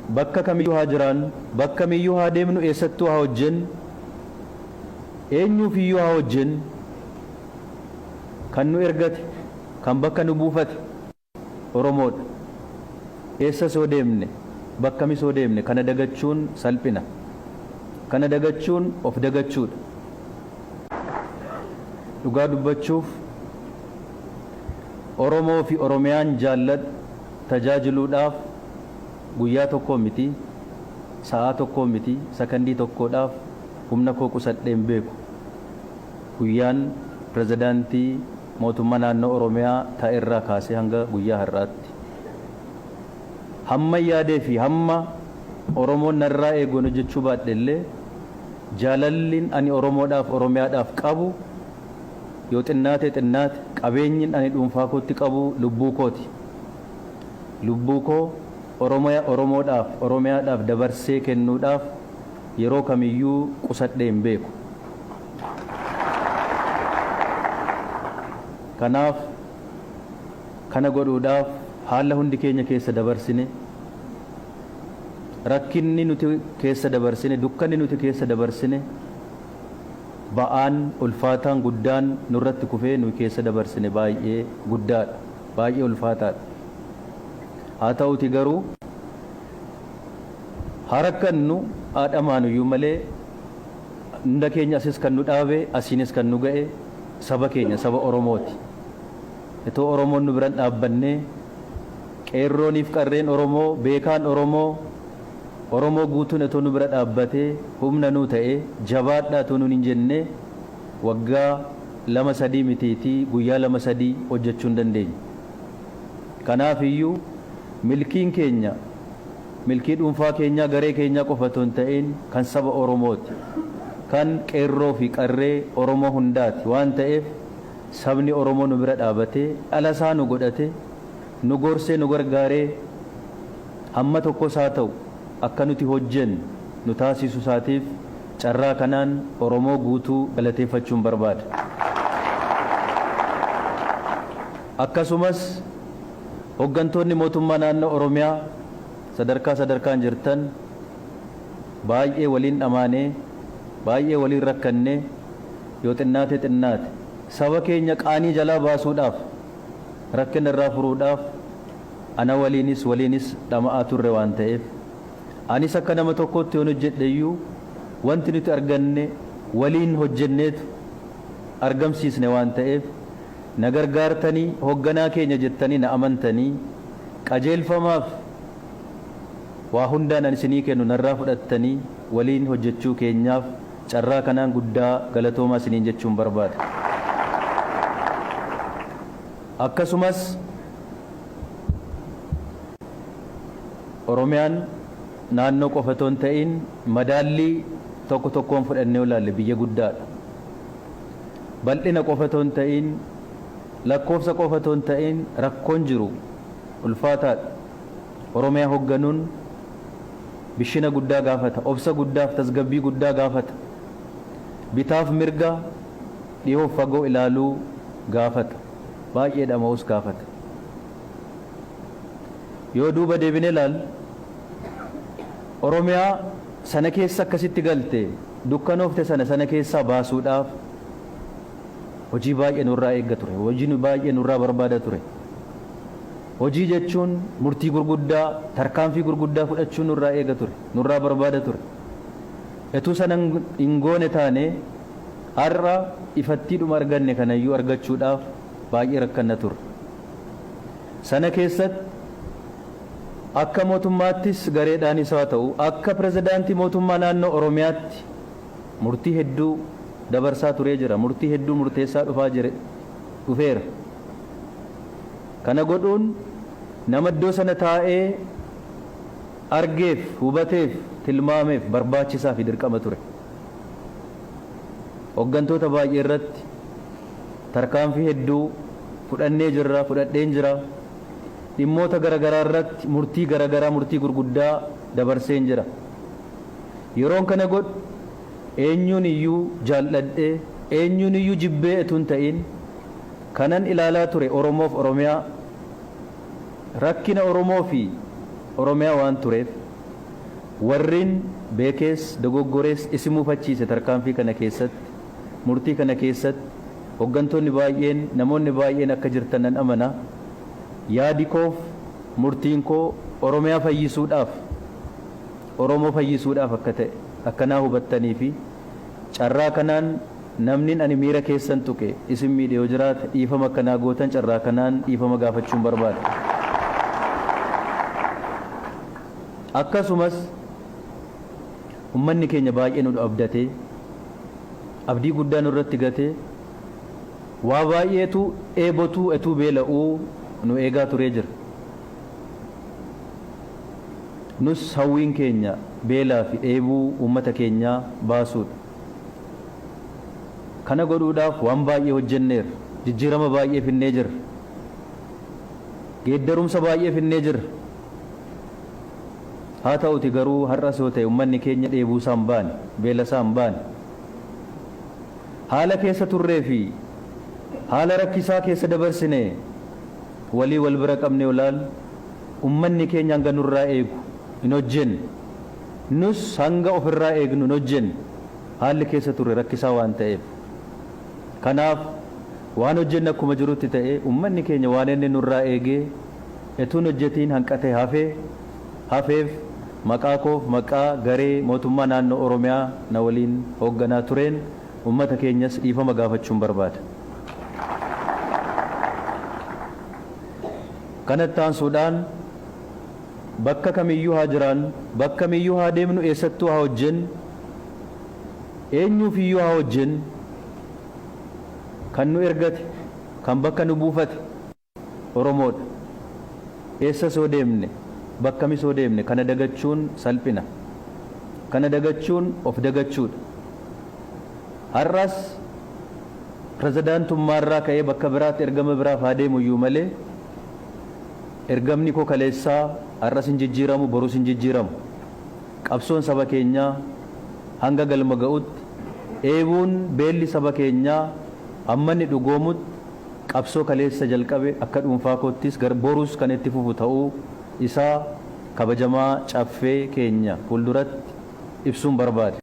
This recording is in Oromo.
bakka kamiyyuu haa jiraannu, bakka kamiyyuu haa deemnu, eessattuu haa hojjennu, eenyuufiyyuu haa hojjennu, kan nu ergate, kan bakka nu buufate Oromoodha. Eessa soo deemne, bakka mi soo deemne kana dagachuun salphina. Kana dagachuun of dagachuudha. Dhugaa dubbachuuf Oromoo fi Oromiyaan jaalladhu tajaajiluudhaaf guyyaa tokko miti, sa'aa tokko miti, sakandii tokkodhaaf humna koo qusadheen beeku. Guyyaan pirezidaantii mootummaa naannoo Oromiyaa ta'erraa kaasee hanga guyyaa har'aatti hamma yaadee fi hamma Oromoon narraa eegoon hojjechuu baadhellee jaalallin ani Oromoodhaaf Oromiyaadhaaf qabu yoo xinnaate qabeenyin ani dhuunfaa kootti qabu lubbuu kooti. Lubbuu koo Oromoodhaaf Oromiyaadhaaf dabarsee kennuudhaaf yeroo kamiyyuu qusadheen beeku. Kanaaf kana godhuudhaaf haala hundi keenya keessa dabarsine, rakkinni nuti keessa dabarsine, dukkanni nuti keessa dabarsine, ba'aan ulfaataan guddaan nurratti kufee nuyi keessa dabarsine baay'ee guddaadha, baay'ee ulfaataadha. Haa ta'uti garuu harakkannu haadhamaanuyyuu malee hunda keenya asis kan nu dhaabe, asiinis kan nu ga'e saba keenya, saba Oromooti. Itoo Oromoon nu biran dhaabbannee qeerrooniif qarreen Oromoo, beekaan Oromoo guutuun itoo nu bira dhaabbatee humna nuu ta'ee jabaadhaa itoo nuun hin jennee waggaa 2-3 mitiitii guyyaa 2-3 hojjechuu hin dandeenye. Kanaaf iyyuu milkiin keenya, milkii dhuunfaa keenyaa, garee keenyaa qofa otoo hin ta'in kan saba Oromooti, kan qeerroo fi qarree Oromoo hundaati waan ta'eef sabni Oromoo nu bira dhaabatee dhalasaa nu godhate nu gorsee nu gargaaree hamma tokkos haa ta'u akka nuti hojjennu nu taasisu isaatiif carraa kanaan Oromoo guutuu galateeffachuun barbaada. Akkasumas hoggantoonni mootummaa naannoo Oromiyaa sadarkaan jirtan baay'ee waliin dhamaanee, baay'ee waliin rakkannee yoo xinnaate saba keenya qaanii jalaa baasuudhaaf, rakkina irraa furuudhaaf ana waliinis dhama'aa turre waan ta'eef anis akka nama tokkotti yoon hojjedheyyuu wanti nuti arganne waliin hojjenneetu argamsiisne waan ta'eef na gargaartanii hogganaa keenya jettanii na amantanii qajeelfamaaf waa hundaan ani isinii kennu narraa fudhattanii waliin hojjechuu keenyaaf carraa kanaan guddaa galatoomaa isiniin jechuun barbaada. Akkasumas Oromiyaan naannoo qofa otoo hin ta'in madaallii tokko tokkoon fudhannee olaalle biyya guddaadha. Bal'ina qofa otoo hin ta'in, lakkoofsa qofa otoo hin ta'in rakkoon jiru ulfaataadha. Oromiyaa hogganuun bishina guddaa gaafata, obsa guddaaf tasgabbii guddaa gaafata, bitaaf mirga dhiyoof fagoo ilaaluu gaafata, baay'ee dhama'us gaafata. Yoo duuba deebine ilaal Oromiyaa sana keessa akkasitti galte dukkanoofte sana keessaa baasuudhaaf hojii baay'ee nurraa eegga ture, hojii baay'ee nurraa barbaada ture. Hojii jechuun murtii gurguddaa, tarkaanfii gurguddaa fudhachuun nurraa eega ture, nurraa barbaada ture. Etuu sana hin goone taane har'a ifattiidhuma arganne kanayyuu argachuudhaaf baay'ee rakkanna ture. Sana keessatti akka mootummaattis gareedhaanis haa ta'u akka pirezidaantii mootummaa naannoo Oromiyaatti murtii hedduu dabarsaa turee jira, murtii hedduu murteessaa dhufeera. Kana godhuun nama iddoo sana taa'ee argeef, hubateef, tilmaameef barbaachisaa fi dirqama ture. Hoggantoota baay'ee irratti tarkaanfii hedduu fudhadheen jira. Dhimmoota garaagaraa irratti murtii garaagaraa, murtii gurguddaa dabarseen jira. Yeroon kana godhu eenyuun iyyuu jaalladhee, eenyuun iyyuu jibbee etuu hin ta'in kanan ilaalaa ture Oromoof Oromiyaa, rakkina Oromoo fi Oromiyaa waan tureef warrin beekees dogoggorees isin mufachiise tarkaanfii kana keessatti murtii kana keessatti hoggantoonni baay'een namoonni baay'een akka jirtan nan amana. Yaadi koof murtiin koo Oromiyaa fayyisuudhaaf Oromoo fayyisuudhaaf akka ta'e akkanaa hubattanii fi carraa kanaan namni ani miira keessan tuqe isin miidhe yoo jiraate dhiifama akkanaa gootan carraa kanaan dhiifama gaafachuun barbaada. Akkasumas ummanni keenya baay'ee nu abdatee abdii guddaa nurratti gatee waa baay'eetu eebotuu etuu beela'uu nu eegaa turee jira. Nus hawwiin keenya beelaa fi dheebuu uummata keenyaa baasuudha. Kana godhuudhaaf waan baay'ee hojjenneerra. Jijjiirama baay'ee finnee jirra. Geeddarumsa baay'ee finnee jirra. Haa ta'uti garuu har'as yoo ta'e uummanni keenya dheebuu isaa hin baane, beela isaa hin baane. Haala keessa turree fi haala rakkisaa keessa dabarsinee walii wal bira qabnee olaal uummanni keenya hanga nurraa eegu hin hojjenne. Nus hanga ofirraa eegnu hin hojjenne. Haalli keessa turre rakkisaa waan ta'eef. Kanaaf waan hojjenne akkuma jirutti ta'e uummanni keenya waan inni nurraa eegee etuun hojjetiin hanqatee hafeef maqaa koof maqaa garee mootummaa naannoo Oromiyaa na waliin hoogganaa tureen uummata keenyas dhiifama gaafachuun barbaada. Kanatti aansuudhaan bakka kamiyyuu haa jiraannu, bakka kamiyyuu haa deemnu, eessattuu haa hojjennu, eenyuufiyyuu haa hojjennu, kan nu ergate, kan bakka nu buufate Oromoodha. Eessa soo deemne, bakka mi soo deemne kana dagachuun salphina. Kana dagachuun of dagachuudha. Har'as pirezidaantummaarraa ka'ee bakka biraatti ergama biraaf haa deemu iyyuu malee ergamni koo kaleessaa har'as hin jijjiiramu, borus hin jijjiiramu. Qabsoon saba keenyaa hanga galma ga'utti eebuun beelli saba keenyaa amma inni dhugoomutti qabsoo kaleessa jalqabe akka dhuunfaa koottis borus kan itti fufu ta'uu isaa kabajamaa caffee keenya fuulduratti ibsuun barbaade.